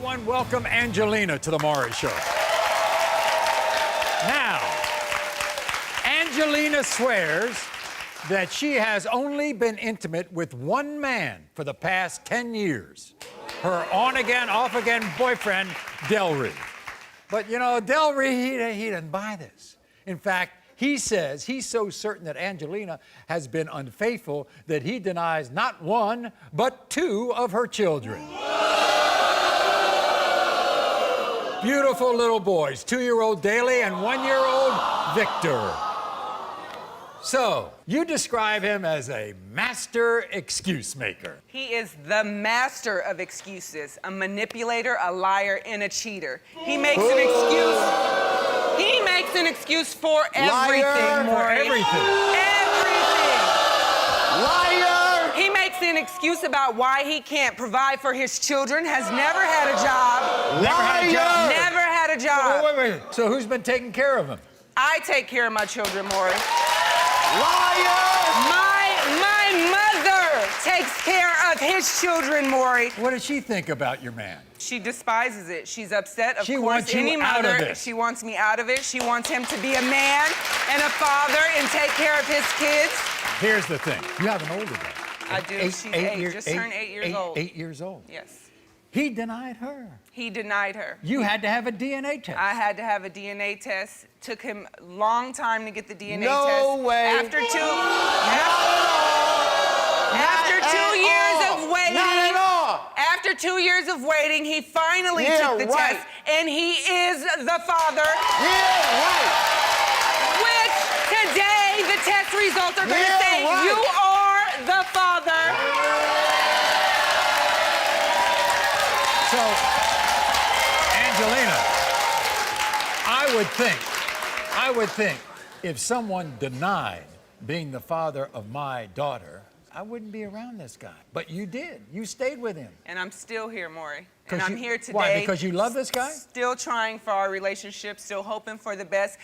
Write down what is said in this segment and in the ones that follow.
Everyone, welcome Angelina to the Maury Show. Now, Angelina swears that she has only been intimate with one man for the past 10 years. Her on-again, off-again boyfriend, Delry. But, you know, Delry, he doesn't buy this. In fact, he says he's so certain that Angelina has been unfaithful that he denies not one, but two of her children. Beautiful little boys, 2-year-old Daly and 1-year-old Victor. So, you describe him as a master excuse maker. He is the master of excuses, a manipulator, a liar, and a cheater. He makes an excuse. He makes an excuse for everything, Liar. Maury. For everything. Everything. Liar! He makes an excuse about why he can't provide for his children, has never had a job. Never had a job. Never had a job. Wait. So who's been taking care of him? I take care of my children, Maury. Liar! My mother takes care of his children, Maury. What does she think about your man? She despises it. She's upset. Of She course, wants you any out of mother, it. she wants me out of it. She wants him to be a man and a father and take care of his kids. Here's the thing. You have an older guy. I do. She's eight. Just turned 8 years old. 8 years old. Yes. He denied her. He denied her. You had to have a DNA test. I had to have a DNA test. Took him a long time to get the DNA test. No way. After 2 years of waiting. Not at all. After 2 years of waiting, he finally took the right. test, and he is the father. Yeah, right. Which today the test results are going to Yeah, say right. you are the father. So, Angelina, I would think if someone denied being the father of my daughter, I wouldn't be around this guy. But you did. You stayed with him. And I'm still here, Maury. 'Cause And I'm you- here today. Why? Because you love this guy? Still trying for our relationship, still hoping for the best,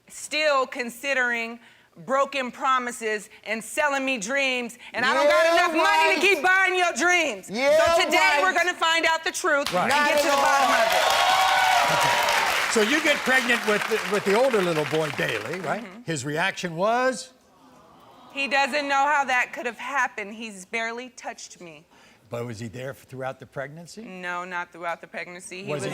still considering broken promises and selling me dreams, and I don't got Yeah, enough money to right. keep buying your dreams. Yeah, so today right. we're gonna find out the truth Right. and Not get to the at all. bottom of it. So you get pregnant with the older little boy, Daly, right? Mm-hmm. His reaction was? He doesn't know how that could have happened. He's barely touched me. But was he there throughout the pregnancy? No, not throughout the pregnancy. Was he?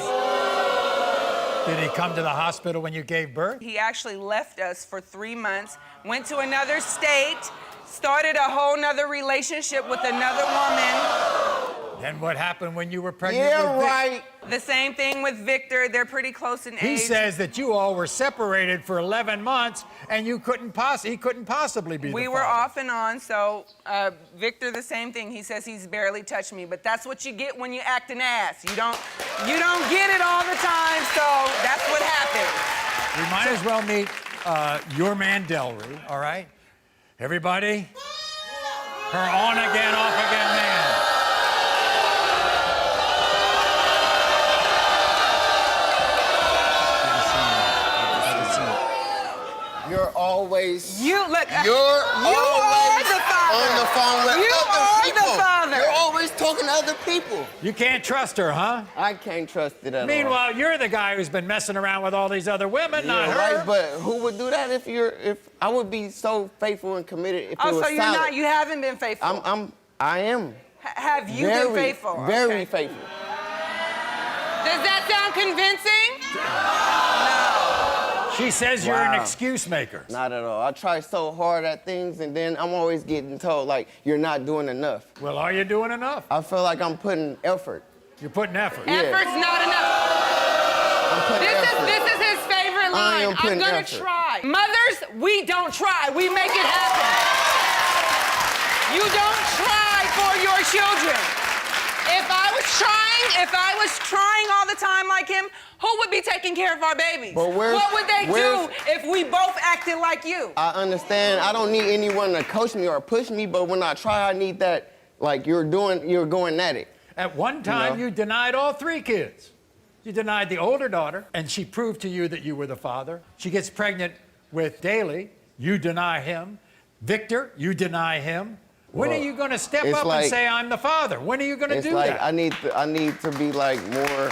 Did he come to the hospital when you gave birth? He actually left us for 3 months, went to another state, started a whole nother relationship with another woman. Then what happened when you were pregnant Yeah, with Vic? right. The same thing with Victor. They're pretty close in He age. says that you all were separated for 11 months and you he couldn't possibly be the we were father. off and on, so Victor, the same thing. He says he's barely touched me, but that's what you get when you act an ass. You don't get it all the time, so that's what happens. We might as well meet your man, Delry, all right? Everybody, her on-again, off-again man. You're always. You look. You're you are always the father. on the phone with You other are people. the father. You're always talking to other people. You can't trust her, huh? I can't trust it at all. Meanwhile, you're the guy who's been messing around with all these other women, not Yeah, her. right, but who would do that if I would be so faithful and committed if it Oh, was so you're solid. not. You haven't been faithful. I am. Have you very, been faithful? Very Okay. faithful. Does that sound convincing? She says you're an Wow. excuse maker. Not at all. I try so hard at things, and then I'm always getting told, like, you're not doing enough. Well, are you doing enough? I feel like I'm putting effort. You're putting effort. Yeah. Effort's not enough. I'm putting effort. This is his favorite I line. am I'm putting gonna effort. try. Mothers, we don't try. We make it happen. You don't try for your children. If I was trying all the time like him, who would be taking care of our babies? But What would they do if we both acted like you? I understand. I don't need anyone to coach me or push me, but when I try, I need that, like, you're going at it. At one time, you denied all 3 kids. You denied the older daughter, and she proved to you that you were the father. She gets pregnant with Daly. You deny him. Victor, you deny him. When Well, are you going to step it's up like- and say, I'm the father? When are you going to It's do like that? I need to be like more.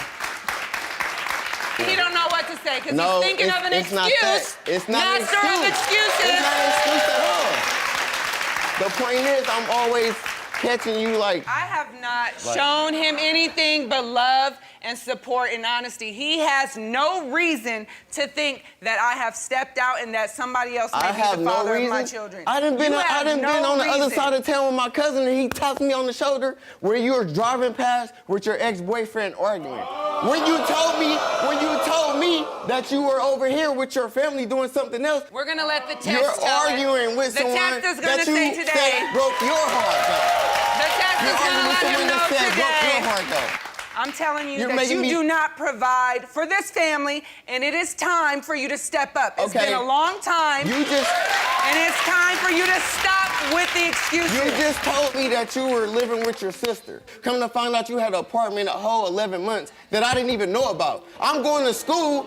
He don't know what to say because No, he's thinking of an it's not excuse. that. It's not an Master of excuse. excuses. It's not an excuse at all. The point is, I'm always catching you like. I have not shown him anything but love and support and honesty. He has no reason to think that I have stepped out and that somebody else may I be have the no father reason. of my children. I done been You have been no on the other reason. side of town with my cousin, and he tapped me on the shoulder where you were driving past with your ex-boyfriend arguing. When you told me that you were over here with your family doing something else, We're gonna let the text you're tell it. arguing with the someone text is gonna that you say today. said broke your heart. The text You're is gonna arguing with let him someone know that said broke today. your heart, though. I'm telling you You're that making you me- do not provide for this family, and it is time for you to step up. It's Okay. been a long time, You just and it's time for you to stop with the excuses. You just told me that you were living with your sister. Come to find out you had an apartment a whole 11 months that I didn't even know about. I'm going to school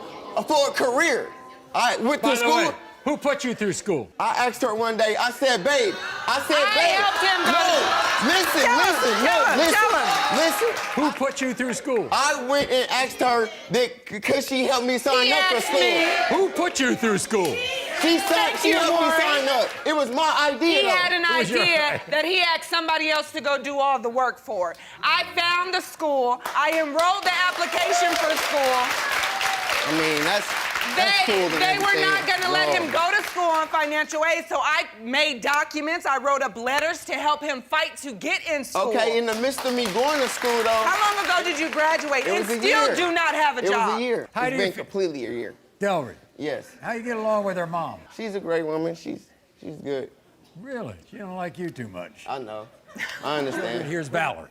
for a career. I went By to the school. way, who put you through school? I asked her one day, I said, babe, I babe. helped him go No, to- listen, Tell him, listen, tell no, him, listen, tell him. listen. Who put you through school? I went and asked her that because she helped me sign He up for asked school. me. Who put you through school? She said Thank she you, helped me Maury. sign up. It was my idea. He though. had an It was your idea idea. that he asked somebody else to go do all the work for. I found the school. I enrolled the application for school. I mean, that's cool and They were everything. not going to let Whoa. him go to school on financial aid, so I made documents. I wrote up letters to help him fight to get in school. Okay, in the midst of me going to school, though, How long ago did you graduate? it And was a still year. do not have a It job. was a year. How do It's you been feel- completely a year. Delry, Yes. how you get along with her mom? She's a great woman. She's good. Really? She don't like you too much. I know. I understand. Here's Valerie.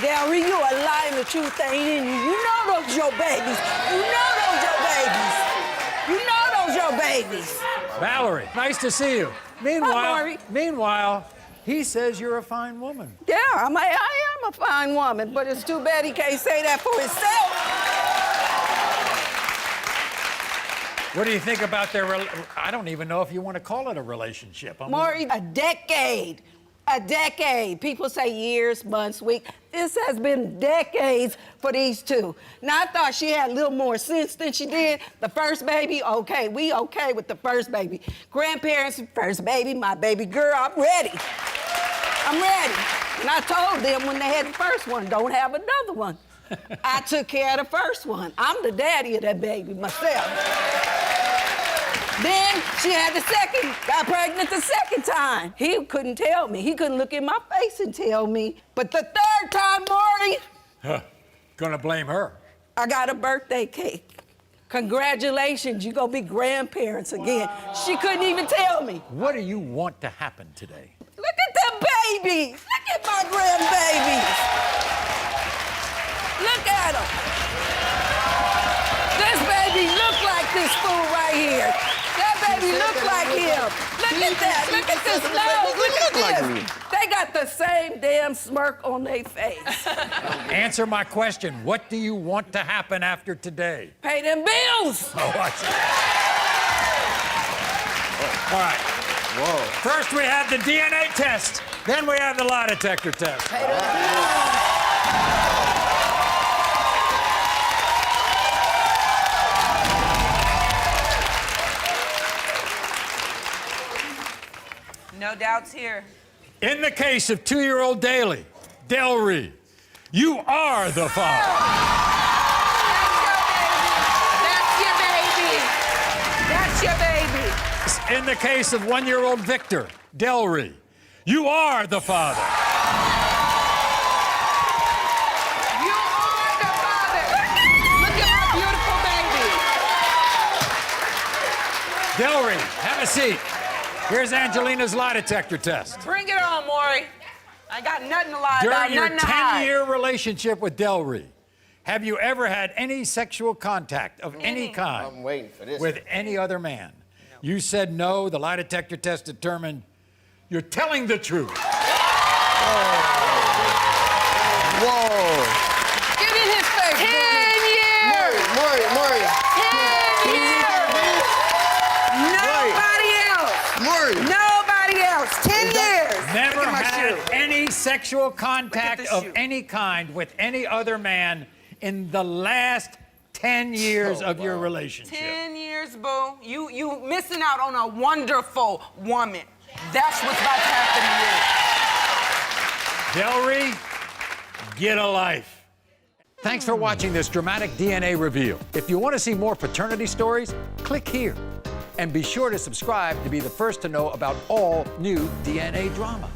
Gary, you are lying, the truth ain't in you. You know those your babies. You know those your babies. You know those your babies. Valerie, nice to see you. Maury. Meanwhile, he says you're a fine woman. Yeah, I am a fine woman, but it's too bad he can't say that for himself. What do you think about their? I don't even know if you want to call it a relationship. Maury, a decade. A decade. People say years, months, weeks. This has been decades for these two. Now, I thought she had a little more sense than she did. The first baby, okay. We okay with the first baby. Grandparents, first baby, my baby girl, I'm ready. I'm ready. And I told them when they had the first one, don't have another one. I took care of the first one. I'm the daddy of that baby myself. Then she had the second, got pregnant the second time. He couldn't tell me. He couldn't look in my face and tell me. But the third time, Marty, Gonna blame her. I got a birthday cake. Congratulations, you gonna be grandparents again. She couldn't even tell me. What do you want to happen today? Look at the babies. Look at my grandbabies. Look at them. This baby look like this fool right here. That baby look like him. Look at that. Look at this nose. Look at this. They got the same damn smirk on their face. Answer my question. What do you want to happen after today? Pay them bills. Oh, I see. All right. Whoa. First we have the DNA test. Then we have the lie detector test. Pay them bills. No doubts here. In the case of 2-year-old Delry, you are the father. That's your baby. That's your baby. In the case of 1-year-old Victor Delry, you are the father. You are the father. Look at my beautiful baby. Delry, have a seat. Here's Angelina's lie detector test. Bring it on, Maury. I got nothing to lie about, During your nothing to hide. 10-year relationship with Delry, have you ever had any sexual contact of any kind I'm waiting for this. with any other man? You said no. The lie detector test determined you're telling the truth. Whoa. Get in his face. 10 years. Maury. Nothing else. 10 years. Never Look at my had shoe. any sexual contact the of shoe. any kind with any other man in the last 10 years of your relationship. 10 years, boo. You missing out on a wonderful woman. That's what's about to happen to you. Delry, get a life. Thanks for watching this dramatic DNA reveal. If you want to see more paternity stories, click here. And be sure to subscribe to be the first to know about all new DNA drama.